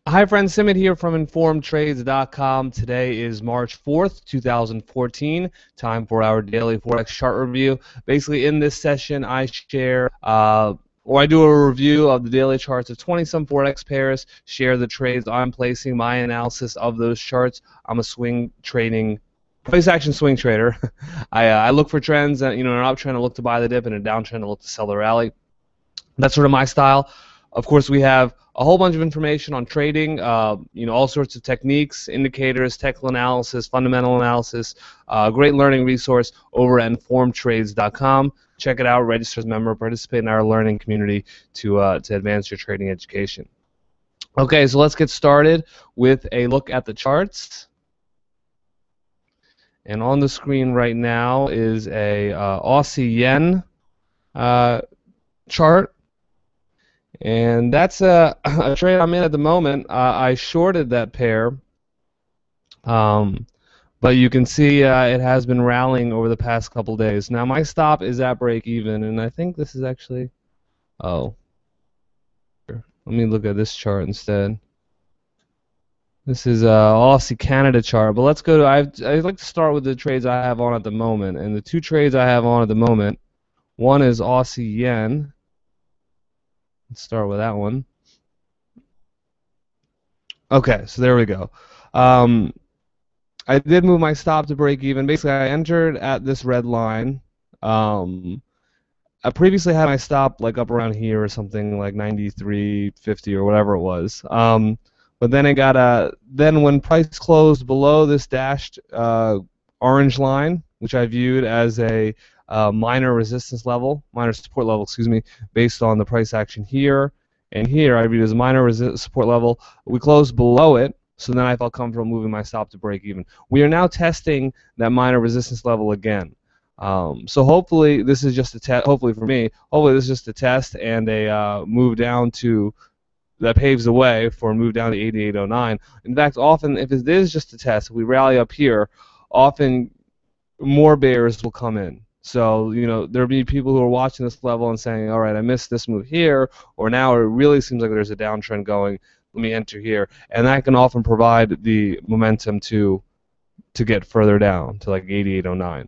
Hi friends, Simit here from InformedTrades.com. Today is March 4th, 2014. Time for our daily Forex chart review. Basically, in this session, I share or I do a review of the daily charts of 20-some Forex pairs, share the trades I'm placing, my analysis of those charts. I'm a swing trading, price action swing trader. I look for trends, and an uptrend I look to buy the dip, and a downtrend I look to sell the rally. That's sort of my style. Of course, we have a whole bunch of information on trading, all sorts of techniques, indicators, technical analysis, fundamental analysis, great learning resource over at informedtrades.com. Check it out, register as a member, participate in our learning community to advance your trading education. Okay, so let's get started with a look at the charts. And on the screen right now is a Aussie Yen chart. And that's a trade I'm in at the moment. I shorted that pair, but you can see it has been rallying over the past couple days. Now my stop is at break even, and I think this is actually, let me look at this chart instead. This is Aussie Canada chart, but let's go to, I'd like to start with the trades I have on at the moment, and the two trades I have on at the moment, one is Aussie Yen. Let's start with that one. Okay, so there we go. I did move my stop to break even. Basically, I entered at this red line. I previously had my stop like up around here or something, like 93.50 or whatever it was. But then it got then when price closed below this dashed orange line, which I viewed as a minor resistance level, minor support level, excuse me, based on the price action here and here, I viewed as a minor support level. We closed below it, so then I felt comfortable moving my stop to break even. We are now testing that minor resistance level again. So hopefully this is just a test. Hopefully for me, hopefully this is just a test and a move down to that paves the way for a move down to 88.09. In fact, often if it is just a test, if we rally up here, often more bears will come in. So, there'll be people who are watching this level and saying, all right, I missed this move here, or now it really seems like there's a downtrend going. Let me enter here. And that can often provide the momentum to get further down to like 88.09.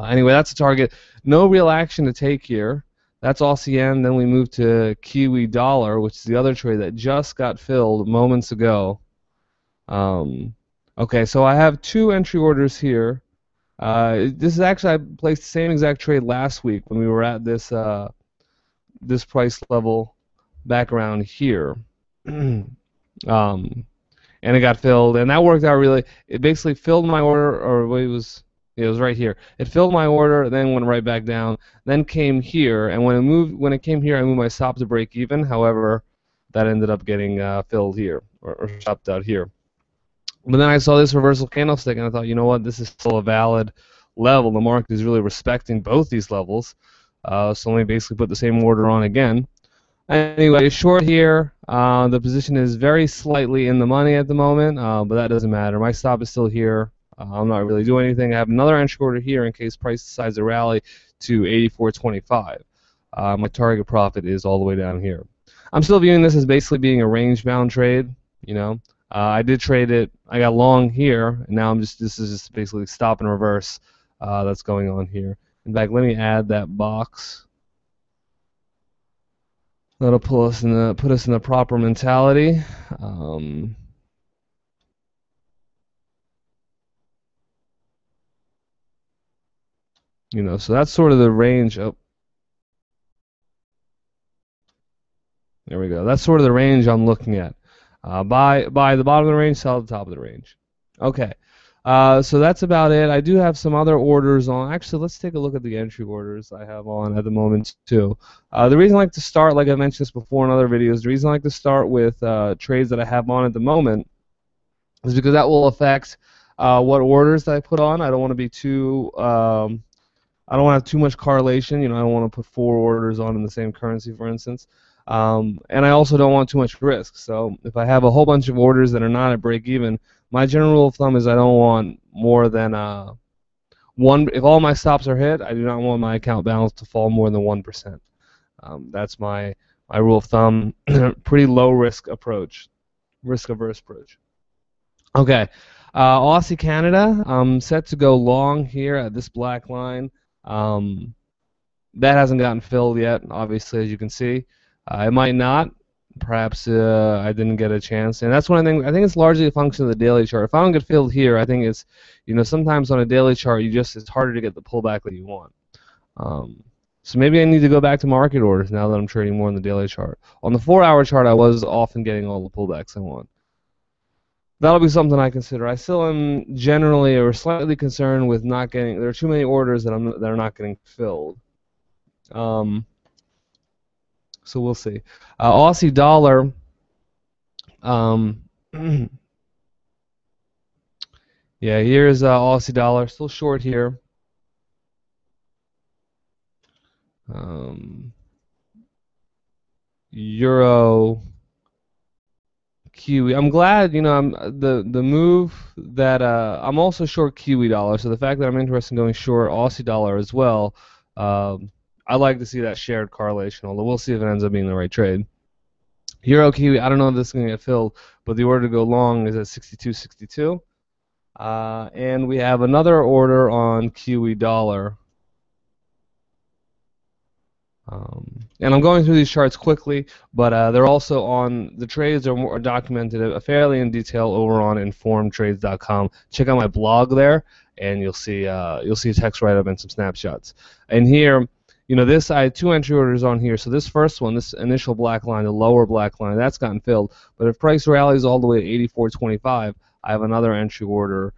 Anyway, that's a target. No real action to take here. That's Aussie Yen. Then we move to Kiwi Dollar, which is the other trade that just got filled moments ago. Okay, so I have two entry orders here. This is actually, I placed the same exact trade last week when we were at this this price level back around here. And it got filled, and that worked out really. It basically filled my order, or it was right here. It filled my order, then went right back down, then came here, and when it came here, I moved my stop to break even. However, that ended up getting filled here, or stopped out here. But then I saw this reversal candlestick, and I thought, you know what, this is still a valid level. The market is really respecting both these levels. So let me basically put the same order on again. Anyway, short here. The position is very slightly in the money at the moment, but that doesn't matter. My stop is still here. I'm not really doing anything. I have another entry order here in case price decides to rally to 84.25. My target profit is all the way down here. I'm still viewing this as basically being a range-bound trade. I did trade it. I got long here, and now this is just basically stop and reverse that's going on here. In fact, let me add that box. That'll put us in the proper mentality. So that's sort of the range. Oh, there we go. That's sort of the range I'm looking at. Buy the bottom of the range, sell at the top of the range. Okay. So that's about it. I do have some other orders on. Actually, let's take a look at the entry orders I have on at the moment too. The reason I like to start, like I mentioned this before in other videos, the reason I like to start with trades that I have on at the moment is because that will affect what orders that I put on. I don't want to be too, I don't want to have too much correlation. I don't want to put 4 orders on in the same currency, for instance. And I also don't want too much risk. So if I have a whole bunch of orders that are not at break even, my general rule of thumb is I don't want more than one. If all my stops are hit, I do not want my account balance to fall more than 1%. That's my rule of thumb. Pretty low risk approach. risk-averse approach. Okay, Aussie Canada. Set to go long here at this black line. Um, that hasn't gotten filled yet, obviously, as you can see. It might not. Perhaps I didn't get a chance, and that's one thing. I think it's largely a function of the daily chart. If I don't get filled here, I think it's, sometimes on a daily chart, it's harder to get the pullback that you want. So maybe I need to go back to market orders now that I'm trading more on the daily chart. On the 4-hour chart, I was often getting all the pullbacks I want. That'll be something I consider. I still am generally or slightly concerned with not getting. There are too many orders that are not getting filled. So we'll see. Aussie dollar. Yeah, here's Aussie dollar. Still short here. Euro. Kiwi. I'm glad, I'm the move that I'm also short Kiwi dollar. So the fact that I'm interested in going short Aussie dollar as well, I like to see that shared correlation. Although we'll see if it ends up being the right trade. Euro Kiwi. I don't know if this is going to get filled, but the order to go long is at 62.62, and we have another order on Kiwi dollar. And I'm going through these charts quickly, but they're also on, the trades are documented fairly in detail over on informedtrades.com. Check out my blog there, and you'll see a text write-up and some snapshots. And here, I had 2 entry orders on here. So this first one, this initial black line, the lower black line, that's gotten filled. But if price rallies all the way to 84.25, I have another entry order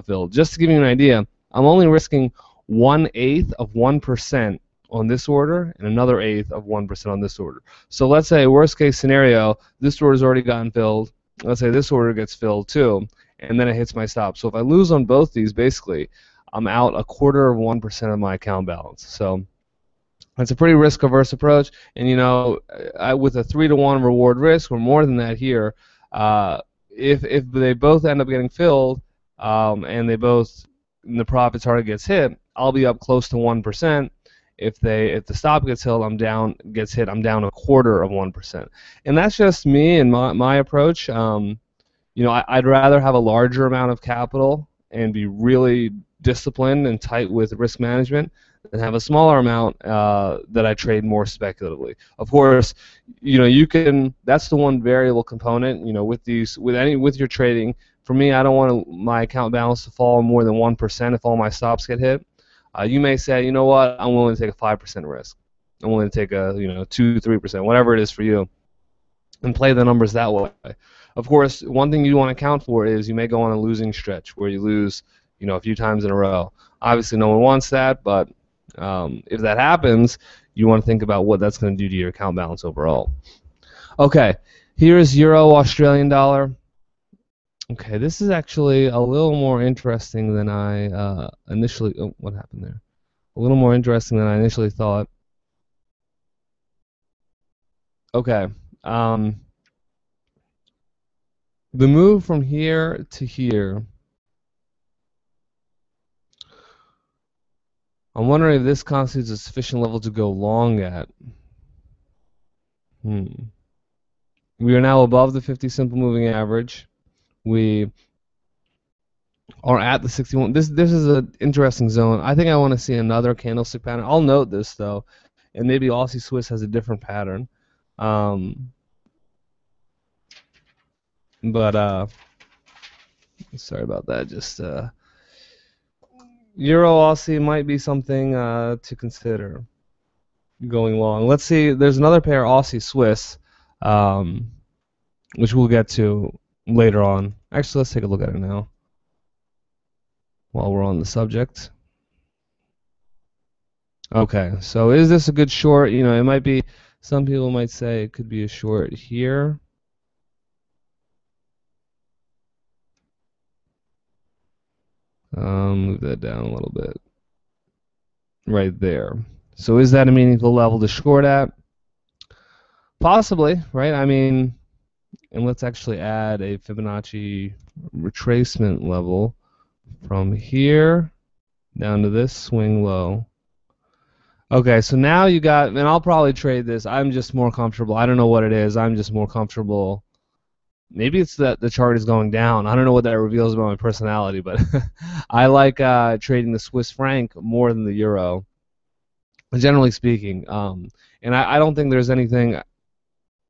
filled. Just to give you an idea, I'm only risking 1/8 of 1% on this order and another 1/8 of 1% on this order. So let's say worst case scenario, this order's already gotten filled. Let's say this order gets filled too, and then it hits my stop. So if I lose on both these, basically, I'm out 1/4 of 1% of my account balance. So that's a pretty risk-averse approach, and with a 3-to-1 reward risk or more than that here, if they both end up getting filled, and the profit target gets hit, I'll be up close to 1%. If the stop gets hit, I'm down 1/4 of 1%, and that's just me and my approach. I'd rather have a larger amount of capital and be really disciplined and tight with risk management than have a smaller amount that I trade more speculatively. Of course, that's the one variable component. With your trading. For me, I don't want my account balance to fall more than 1% if all my stops get hit. You may say, you know what, I'm willing to take a 5% risk. I'm willing to take a 2-3%, whatever it is for you, and play the numbers that way. Of course, one thing you want to account for is you may go on a losing stretch where you lose a few times in a row. Obviously, no one wants that, but if that happens, you want to think about what that's going to do to your account balance overall. Okay, here's Euro Australian dollar. Okay, this is actually a little more interesting than I initially. Oh, what happened there? A little more interesting than I initially thought. Okay, the move from here to here. I'm wondering if this constitutes a sufficient level to go long at. We are now above the 50 simple moving average. We are at the 61. This is an interesting zone. I think I want to see another candlestick pattern. I'll note this though, and maybe Aussie Swiss has a different pattern. But sorry about that. Just Euro Aussie might be something to consider going long. Let's see. There's another pair, Aussie Swiss, which we'll get to later on. Actually, let's take a look at it now while we're on the subject. Okay, so is this a good short? It might be, some people might say it could be a short here. Move that down a little bit. Right there. So is that a meaningful level to short at? Possibly, right? I mean, and let's actually add a Fibonacci retracement level from here down to this swing low. Okay, so now you got, and I'll probably trade this. I'm just more comfortable. I don't know what it is. I'm just more comfortable maybe it's that the chart is going down. I don't know what that reveals about my personality, but I like trading the Swiss franc more than the euro, generally speaking. And I don't think there's anything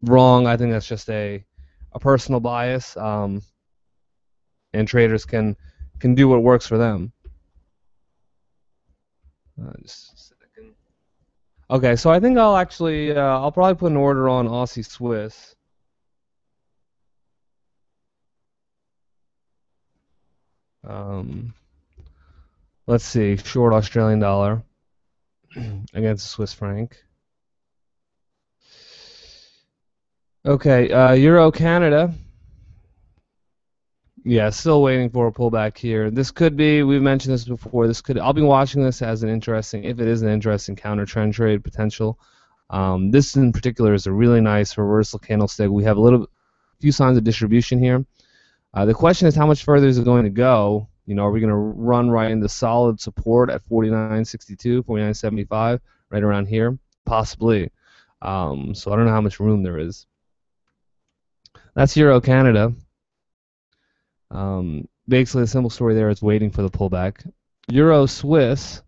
wrong. I think that's just a personal bias, and traders can do what works for them. Just a second. Okay, so I think I'll actually I'll probably put an order on Aussie Swiss. Um, let's see, short Australian dollar against the Swiss franc. Okay, Euro Canada. Yeah, still waiting for a pullback here. This could be, we've mentioned this before, I'll be watching this as an interesting, if it is an interesting counter trend trade potential. This in particular is a really nice reversal candlestick. We have few signs of distribution here. The question is how much further is it going to go? You know, are we going to run right into solid support at 49.62, 49.75, right around here? Possibly. So I don't know how much room there is. That's Euro Canada. Basically, the simple story there is waiting for the pullback. Euro Swiss.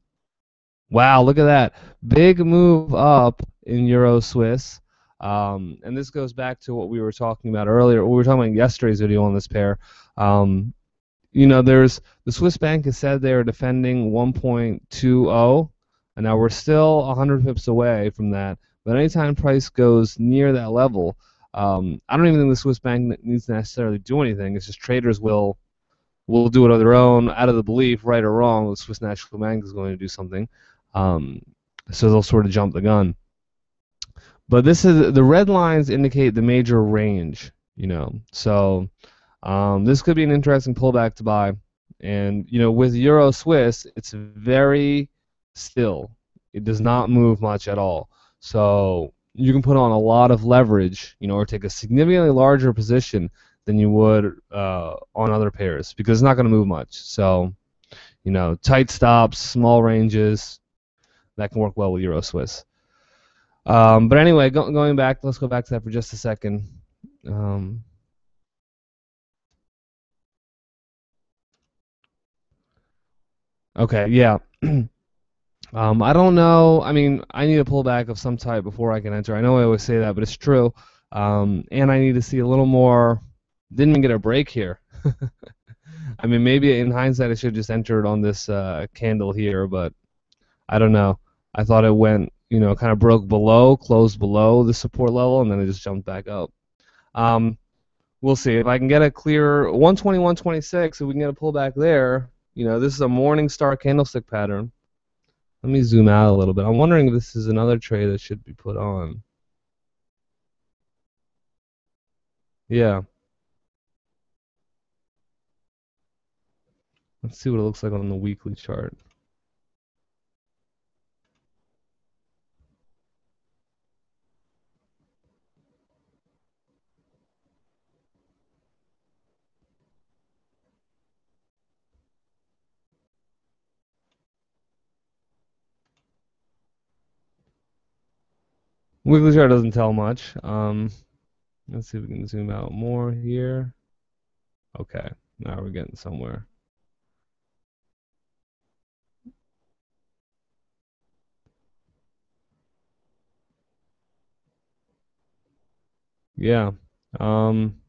Wow, look at that. Big move up in Euro Swiss. And this goes back to what we were talking about earlier. We were talking about yesterday's video on this pair. You know, the Swiss bank has said they are defending 1.20, and now we're still 100 pips away from that. But anytime price goes near that level, I don't even think the Swiss bank needs to necessarily do anything. It's just traders will do it on their own, out of the belief, right or wrong, the Swiss National Bank is going to do something. So they'll sort of jump the gun. But the red lines indicate the major range, you know. So this could be an interesting pullback to buy. And you know, with Euro Swiss, it's very still. It does not move much at all. So you can put on a lot of leverage, you know, or take a significantly larger position than you would on other pairs because it's not going to move much. So, you know, tight stops, small ranges, that can work well with Euro Swiss. But anyway, going back, let's go back to that for just a second. Okay, yeah. I don't know. I mean, I need a pullback of some type before I can enter. I know I always say that, but it's true. And I need to see a little more. Didn't even get a break here. I mean, maybe in hindsight, I should have just entered on this candle here, but I don't know. I thought it went, you know, kind of broke below, closed below the support level, and then it just jumped back up. We'll see. If I can get a clear 121.26, if we can get a pullback there, you know, this is a morning star candlestick pattern. Let me zoom out a little bit. I'm wondering if this is another trade that should be put on. Yeah. Let's see what it looks like on the weekly chart. Weekly chart doesn't tell much. Let's see if we can zoom out more here. Okay, now we're getting somewhere. Yeah. I mean,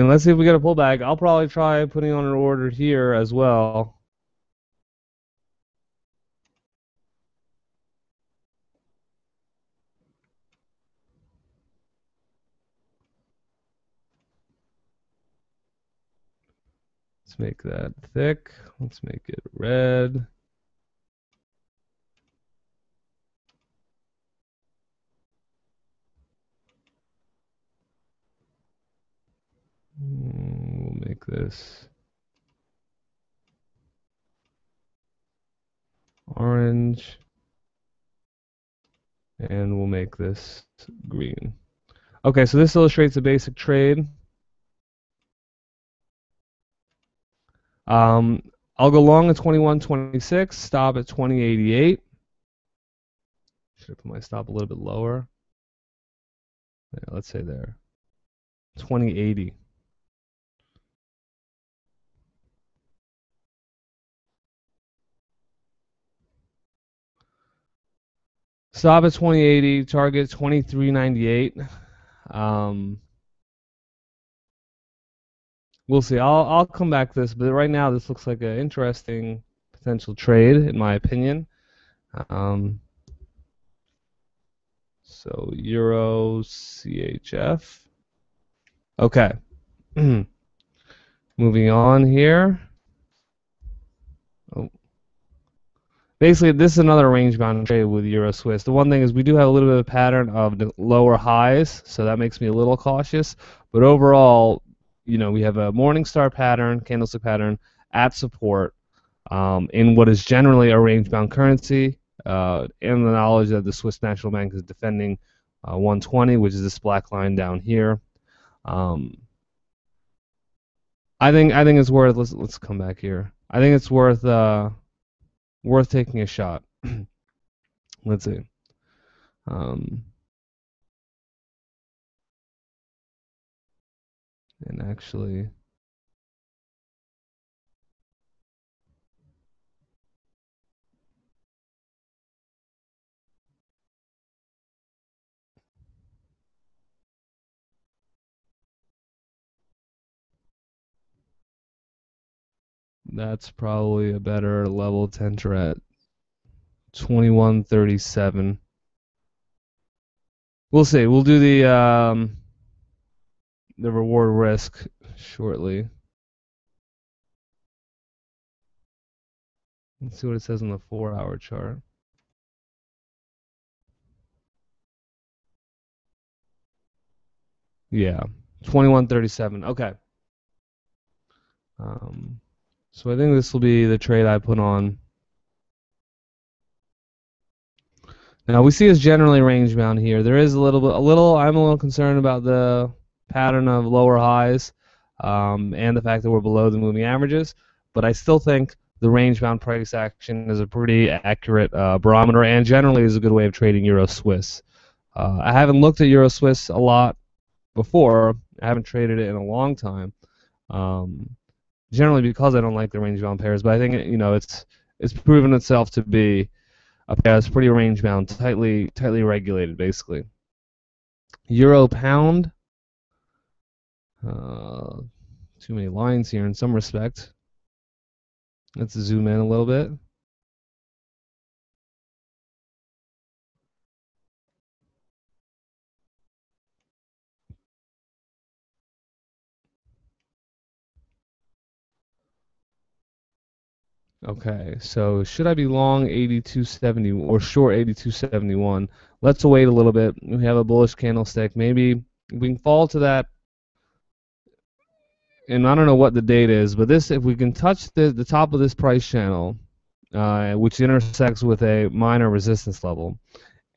let's see if we get a pullback. I'll probably try putting on an order here as well. Let's make that thick. Let's make it red. We'll make this orange. And we'll make this green. Okay, so this illustrates a basic trade. I'll go long at 21.26, stop at 20.88. Should have put my stop a little bit lower. Yeah, let's say there. 2080. Stop at 2080, target 2398. Um, we'll see. I'll come back to this, but right now this looks like an interesting potential trade, in my opinion. Um, so Euro CHF. Okay. Moving on here. Oh. Basically, this is another range-bound trade with Euro Swiss. The one thing is we do have a little bit of a pattern of the lower highs, so that makes me a little cautious. But overall, we have a Morningstar pattern, candlestick pattern at support in what is generally a range-bound currency, and the knowledge that the Swiss National Bank is defending 120, which is this black line down here. I think it's worth. Let's come back here. I think it's worth taking a shot. Let's see. And actually, that's probably a better level to enter at 2137. We'll see. We'll do the reward risk shortly. Let's see what it says on the 4-hour chart. Yeah, 2137. Okay. So I think this will be the trade I put on. Now we see it's generally range bound here. There is I'm a little concerned about the pattern of lower highs and the fact that we're below the moving averages, but I still think the range bound price action is a pretty accurate barometer and generally is a good way of trading Euro Swiss. I haven't looked at Euro Swiss a lot before. I haven't traded it in a long time. Generally because I don't like the range bound pairs, but I think it's proven itself to be a pair that's pretty range bound, tightly regulated, basically. Euro pound. Too many lines here in some respect. Let's zoom in a little bit. Okay, so should I be long 82.70 or short 82.71? Let's wait a little bit. We have a bullish candlestick. Maybe we can fall to that. And I don't know what the date is, but if we can touch the top of this price channel, which intersects with a minor resistance level,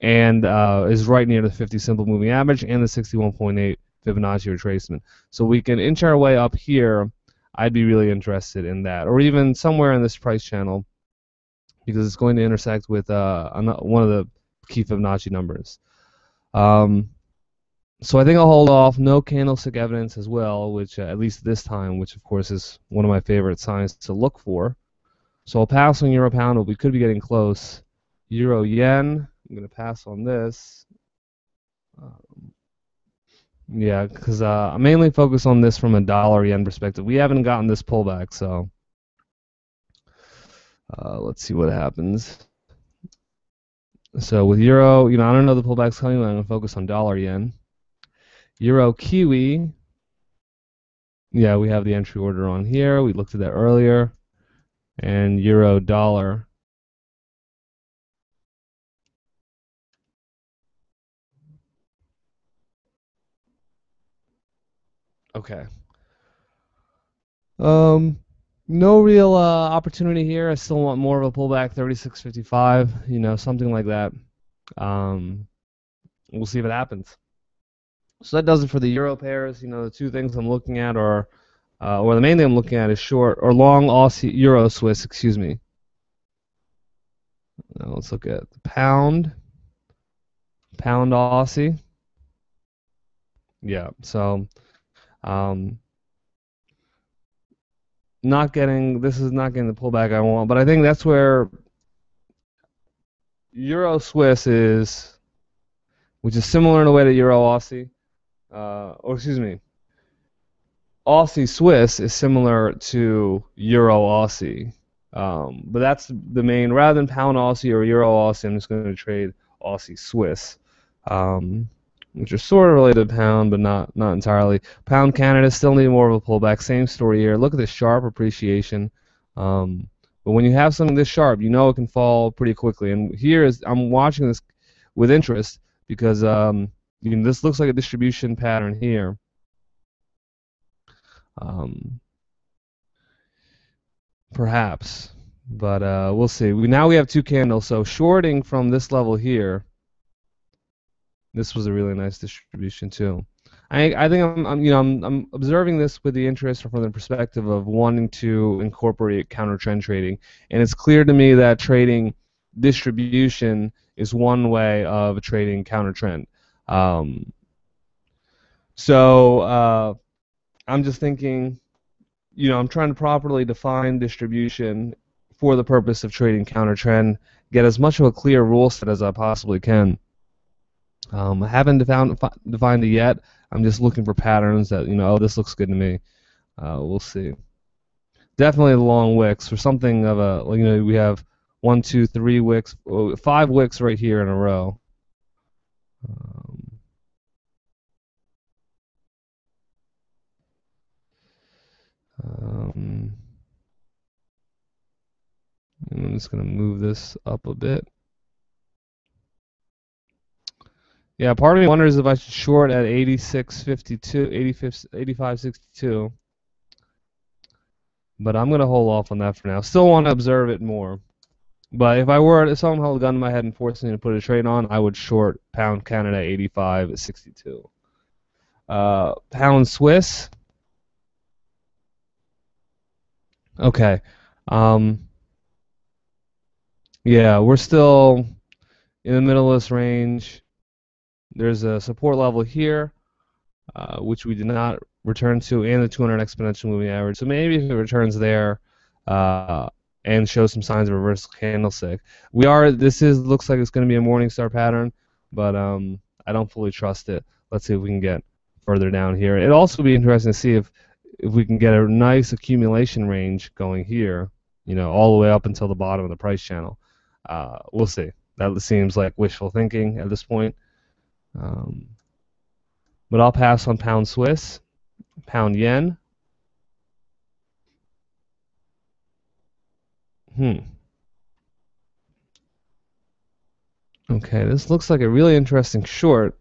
and is right near the 50 simple moving average and the 61.8 Fibonacci retracement. So we can inch our way up here. I'd be really interested in that, or even somewhere in this price channel, because it's going to intersect with one of the key Fibonacci numbers. So I think I'll hold off. No candlestick evidence as well, which at least this time, which of course is one of my favorite signs to look for. So I'll pass on Euro pound, but we could be getting close. Euro yen. I'm going to pass on this. Yeah, because I'm mainly focused on this from a dollar yen perspective. We haven't gotten this pullback, so let's see what happens. So with euro, I don't know the pullback's coming, but I'm going to focus on dollar yen. Euro kiwi. Yeah, we have the entry order on here. We looked at that earlier. And euro dollar. Okay. No real opportunity here. I still want more of a pullback, 36.55, something like that. We'll see if it happens. So that does it for the euro pairs. The two things I'm looking at or the main thing I'm looking at is short or long Aussie Euro Swiss, excuse me. Now let's look at the pound Aussie. Yeah, so Um, this is not getting the pullback I want, but I think that's where Euro Swiss is, which is similar in a way to Euro Aussie, or excuse me, Aussie Swiss is similar to Euro Aussie. But that's the main, rather than pound Aussie or Euro Aussie, I'm just going to trade Aussie Swiss, um, which are sort of related to pound, but not entirely. Pound Canada still need more of a pullback. Same story here. Look at the sharp appreciation. But when you have something this sharp, you know it can fall pretty quickly. And here is I'm watching this with interest because this looks like a distribution pattern here. Perhaps, but we'll see. Now we have two candles, so shorting from this level here. This was a really nice distribution too. I think I'm observing this with the interest from the perspective of wanting to incorporate counter trend trading, and it's clear to me that trading distribution is one way of trading counter trend. So I'm just thinking, I'm trying to properly define distribution for the purpose of trading counter trend, get as much of a clear rule set as I possibly can. I haven't defined it yet. I'm just looking for patterns that, oh, this looks good to me. We'll see. Definitely the long wicks for something of a, we have 1, 2, 3 wicks, 5 wicks right here in a row. And I'm just going to move this up a bit. Yeah, part of me wonders if I should short at 86.52, 85.62. But I'm going to hold off on that for now. Still want to observe it more. But if I were to someone held a gun to my head and forced me to put a trade on, I would short pound Canada 85.62. Pound Swiss. Okay. Yeah, we're still in the middle of this range. There's a support level here, which we did not return to, and the 200 exponential moving average. So maybe if it returns there and shows some signs of reversal candlestick, looks like it's going to be a Morningstar pattern, but I don't fully trust it. Let's see if we can get further down here. It'd also be interesting to see if we can get a nice accumulation range going here, all the way up until the bottom of the price channel. We'll see. That seems like wishful thinking at this point. But I'll pass on pound Swiss, pound yen. Okay, this looks like a really interesting short.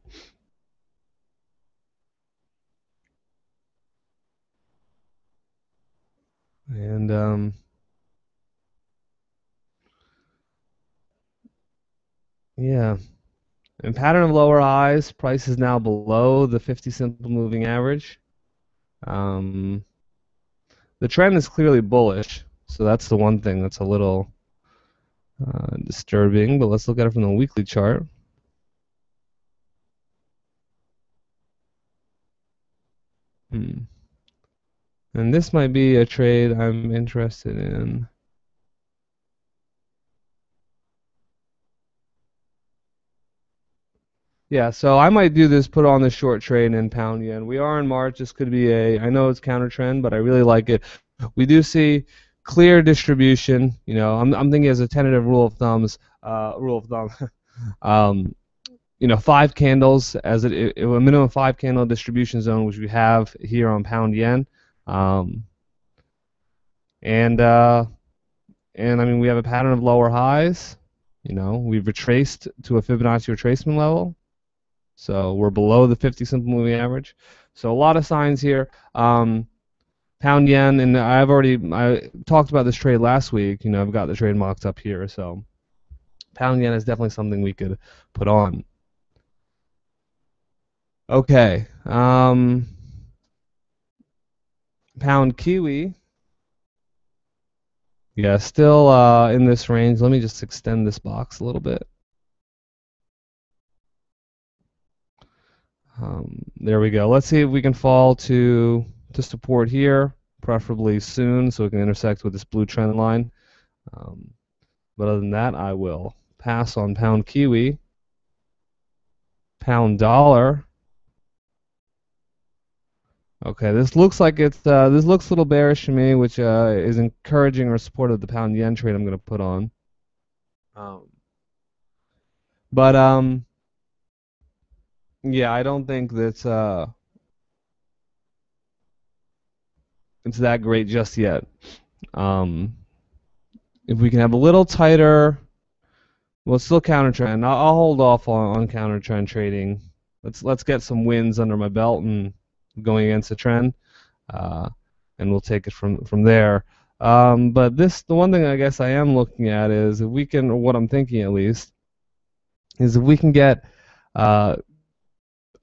And yeah. And pattern of lower highs, price is now below the 50 simple moving average. The trend is clearly bullish, so that's the one thing that's a little disturbing, but let's look at it from the weekly chart. And this might be a trade I'm interested in. Yeah, so I might do this, put on the short trade in pound yen. We are in March. This could be I know it's counter trend, but I really like it. We do see clear distribution. I'm thinking as a tentative rule of thumb, 5 candles as a minimum 5 candle distribution zone, which we have here on pound yen. And I mean, we have a pattern of lower highs. We've retraced to a Fibonacci retracement level. So we're below the 50 simple moving average. So a lot of signs here. Pound yen, and I talked about this trade last week. I've got the trade mocked up here. So pound yen is definitely something we could put on. Okay. Pound kiwi. Yeah, still in this range. Let me just extend this box a little bit. There we go. Let's see if we can fall to support here, preferably soon, so we can intersect with this blue trend line. But other than that, I will pass on pound Kiwi, pound dollar. Okay, this looks like this looks a little bearish to me, which is encouraging or supportive of the pound yen trade I'm going to put on. Um, but yeah, I don't think that it's that great just yet. Um, if we can have a little tighter, well, it's still counter trend. I'll hold off on counter trend trading. Let's get some wins under my belt and going against the trend, uh, and we'll take it from there. But the one thing I guess I am looking at is if we can, or what I'm thinking at least, is if we can get uh,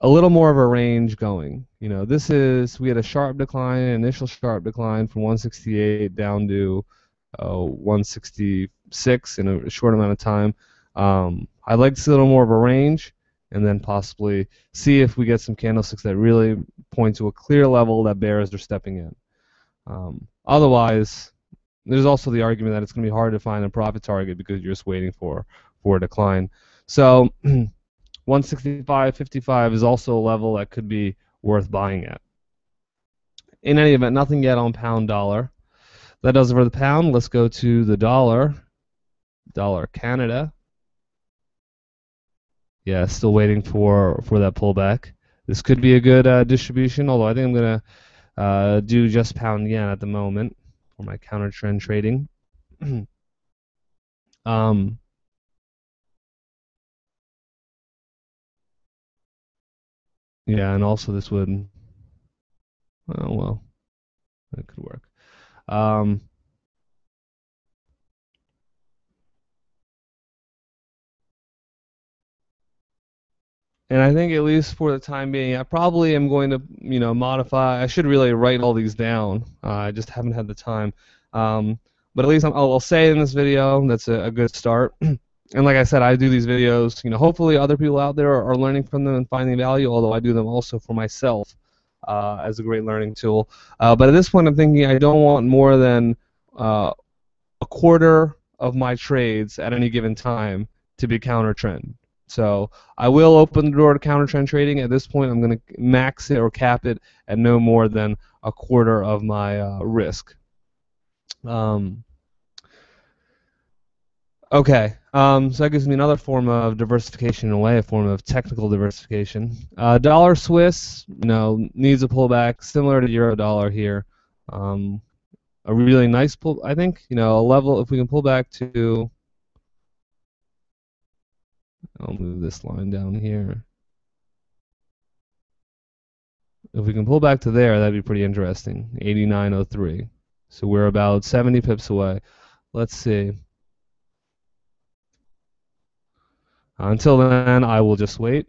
a little more of a range going. You know, we had a sharp decline, an initial sharp decline from 168 down to 166 in a short amount of time. I'd like to see a little more of a range, and then possibly see if we get some candlesticks that really point to a clear level that bears are stepping in. Otherwise, there's also the argument that it's going to be hard to find a profit target because you're just waiting for a decline. So 165.55 is also a level that could be worth buying at. In any event, nothing yet on pound dollar. That does it for the pound. Let's go to the dollar. Dollar Canada. Yeah, still waiting for that pullback. This could be a good distribution, although I think I'm going to do just pound yen at the moment for my counter trend trading. Yeah, and also this would, oh well, that could work. And I think at least for the time being, I probably am going to, modify. I should really write all these down. I just haven't had the time. But at least I'll say in this video that's a good start. And like I said, I do these videos. Hopefully other people out there are learning from them and finding value. Although I do them also for myself as a great learning tool. But at this point, I'm thinking I don't want more than a quarter of my trades at any given time to be counter trend. So I will open the door to counter trend trading. At this point, I'm going to max it or cap it at no more than a quarter of my risk. Okay, so that gives me another form of diversification in a way, a form of technical diversification. Dollar Swiss, needs a pullback similar to Euro Dollar here. A really nice pull, I think. A level, if we can pull back to, I'll move this line down here. If we can pull back to there, that'd be pretty interesting. 89.03. So we're about 70 pips away. Let's see. Until then, I will just wait.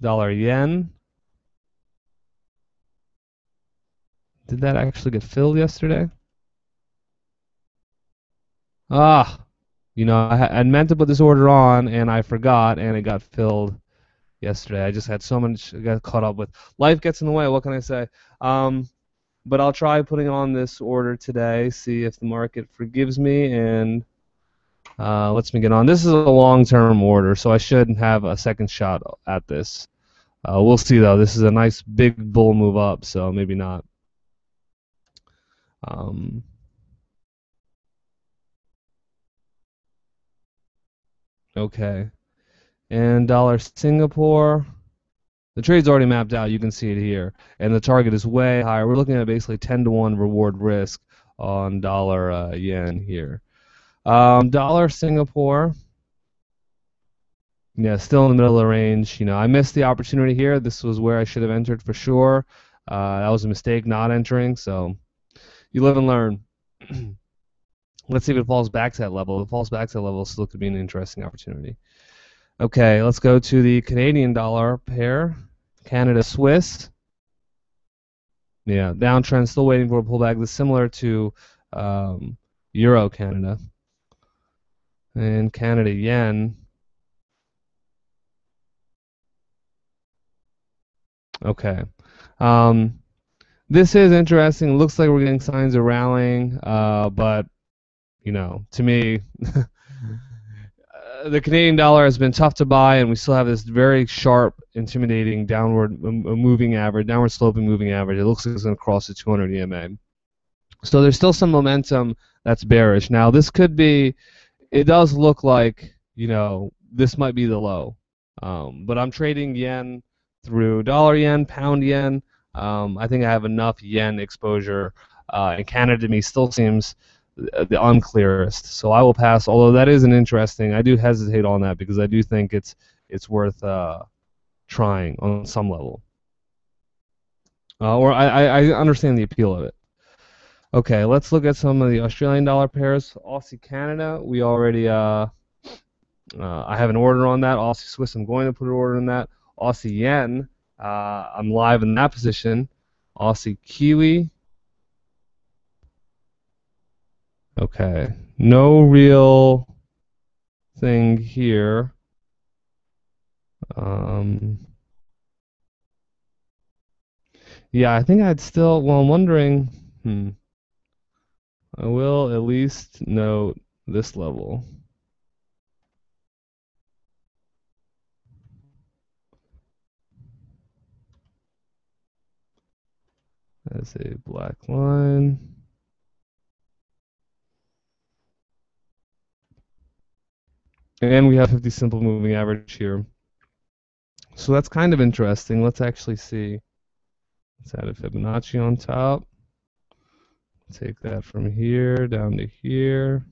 Dollar yen. Did that actually get filled yesterday? I meant to put this order on, and I forgot, and it got filled yesterday. I just had so much, I got caught up with. Life gets in the way, what can I say? But I'll try putting on this order today, see if the market forgives me and lets me get on. This is a long-term order, so I should have a second shot at this. We'll see, though. This is a nice big bull move up, so maybe not. Okay. And dollar Singapore. The trade's already mapped out. You can see it here. And the target is way higher. We're looking at basically 10-to-1 reward risk on dollar yen here. Dollar Singapore. Yeah, still in the middle of the range. I missed the opportunity here. This was where I should have entered for sure. That was a mistake not entering. So you live and learn. Let's see if it falls back to that level. If it falls back to that level, still could be an interesting opportunity. Okay, let's go to the Canadian dollar pair. Canada Swiss. Yeah, downtrend, still waiting for a pullback. This is similar to Euro Canada. And Canada Yen. Okay. Um, this is interesting. It looks like we're getting signs of rallying, but to me, the Canadian dollar has been tough to buy, and we still have this very sharp, intimidating downward moving average, downward sloping moving average. It looks like it's going to cross the 200 EMA. So there's still some momentum that's bearish. Now this could be. It does look like this might be the low, but I'm trading yen through dollar yen, pound yen. I think I have enough yen exposure, and Canada to me still seems the unclearest. So I will pass. Although that is an interesting, I do hesitate on that because I do think it's worth trying on some level, or I understand the appeal of it. Okay, let's look at some of the Australian dollar pairs. Aussie Canada, we already I have an order on that. Aussie Swiss, I'm going to put an order on that. Aussie Yen, I'm live in that position. Aussie Kiwi. Okay, no real thing here. Yeah, I think I'd still. Well, I'm wondering. I will at least note this level. As a black line. And we have 50 simple moving average here. So that's kind of interesting. Let's actually see. Let's add a Fibonacci on top. Take that from here down to here.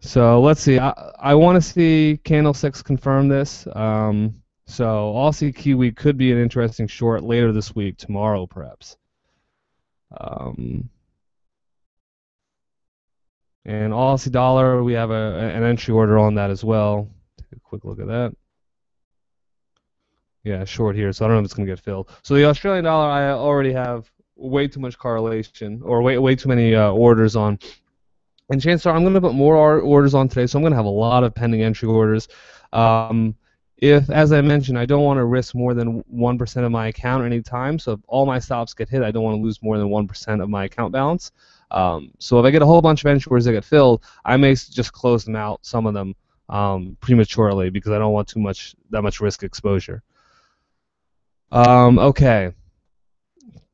So let's see. I want to see candlesticks confirm this. So Aussie Kiwi could be an interesting short later this week, tomorrow perhaps. And Aussie dollar, we have an entry order on that as well. Take a quick look at that. Yeah, short here, so I don't know if it's going to get filled. So the Australian dollar, I already have way too much correlation, or way too many orders on. And chances are I'm going to put more orders on today, so I'm going to have a lot of pending entry orders. If, as I mentioned, I don't want to risk more than 1% of my account at any time, so if all my stops get hit, I don't want to lose more than 1% of my account balance. So if I get a whole bunch of entry orders that get filled, I may just close them out, some of them, prematurely, because I don't want that much risk exposure. Okay.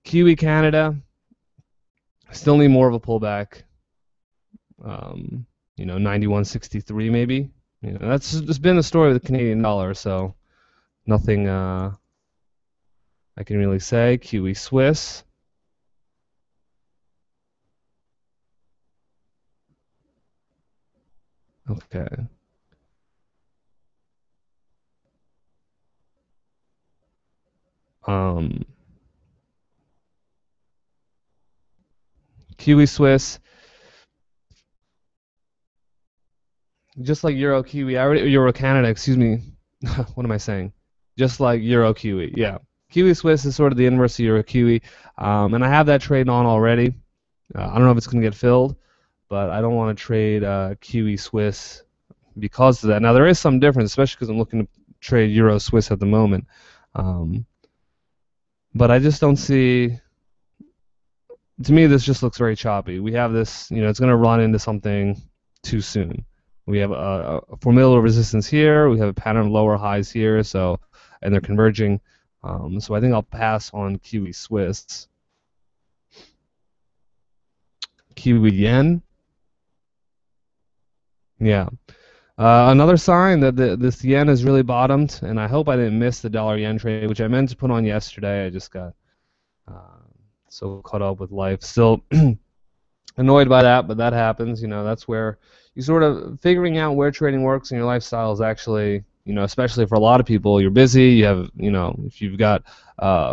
Kiwi Canada, still need more of a pullback. 91.63 maybe. That's just been the story of the Canadian dollar, so nothing I can really say. Kiwi Swiss. Okay. Kiwi Swiss. Just like Euro Kiwi, Euro Canada, excuse me. What am I saying? Just like Euro Kiwi, yeah. Kiwi Swiss is sort of the inverse of Euro Kiwi, and I have that trade on already. I don't know if it's going to get filled, but I don't want to trade Kiwi Swiss because of that. Now there is some difference, especially because I'm looking to trade Euro Swiss at the moment, but I just don't see. To me, this just looks very choppy. We have this, it's going to run into something too soon. We have a formidable resistance here. We have a pattern of lower highs here, and they're converging. So I think I'll pass on Kiwi Swiss. Kiwi Yen. Yeah. Another sign that this yen has really bottomed, and I hope I didn't miss the dollar yen trade, which I meant to put on yesterday. I just got so caught up with life. Still annoyed by that, but that happens. That's where you sort of figuring out where trading works in your lifestyle is actually, especially for a lot of people, you're busy. You have, if you've got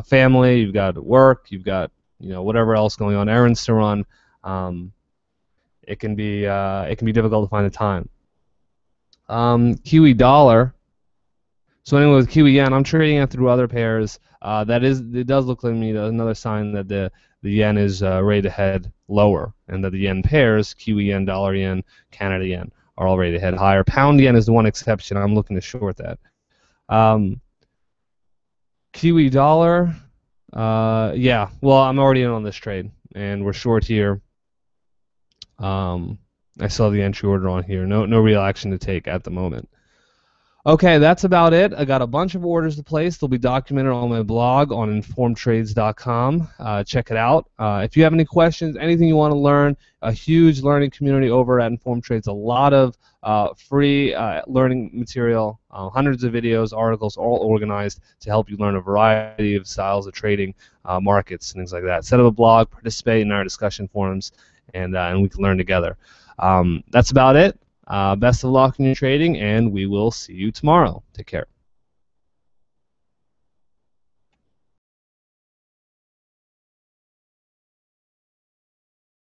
family, you've got work, you've got, whatever else going on, errands to run. It can be difficult to find the time. Kiwi dollar. So anyway, with Kiwi yen, I'm trading it through other pairs. It does look like me another sign that the yen is ready to head lower, and that the yen pairs, Kiwi yen, dollar yen, Canada yen, are all ready to head higher. Pound yen is the one exception. I'm looking to short that. Kiwi dollar. Yeah. Well, I'm already in on this trade, and we're short here. I saw the entry order on here. No real action to take at the moment. Okay, that's about it. I got a bunch of orders to place. They'll be documented on my blog on informedtrades.com. Check it out. If you have any questions, anything you want to learn, a huge learning community over at Informed Trades. A lot of free learning material, hundreds of videos, articles, all organized to help you learn a variety of styles of trading, markets, and things like that. Set up a blog, participate in our discussion forums, and we can learn together. That's about it. Best of luck in your trading, and we will see you tomorrow. Take care.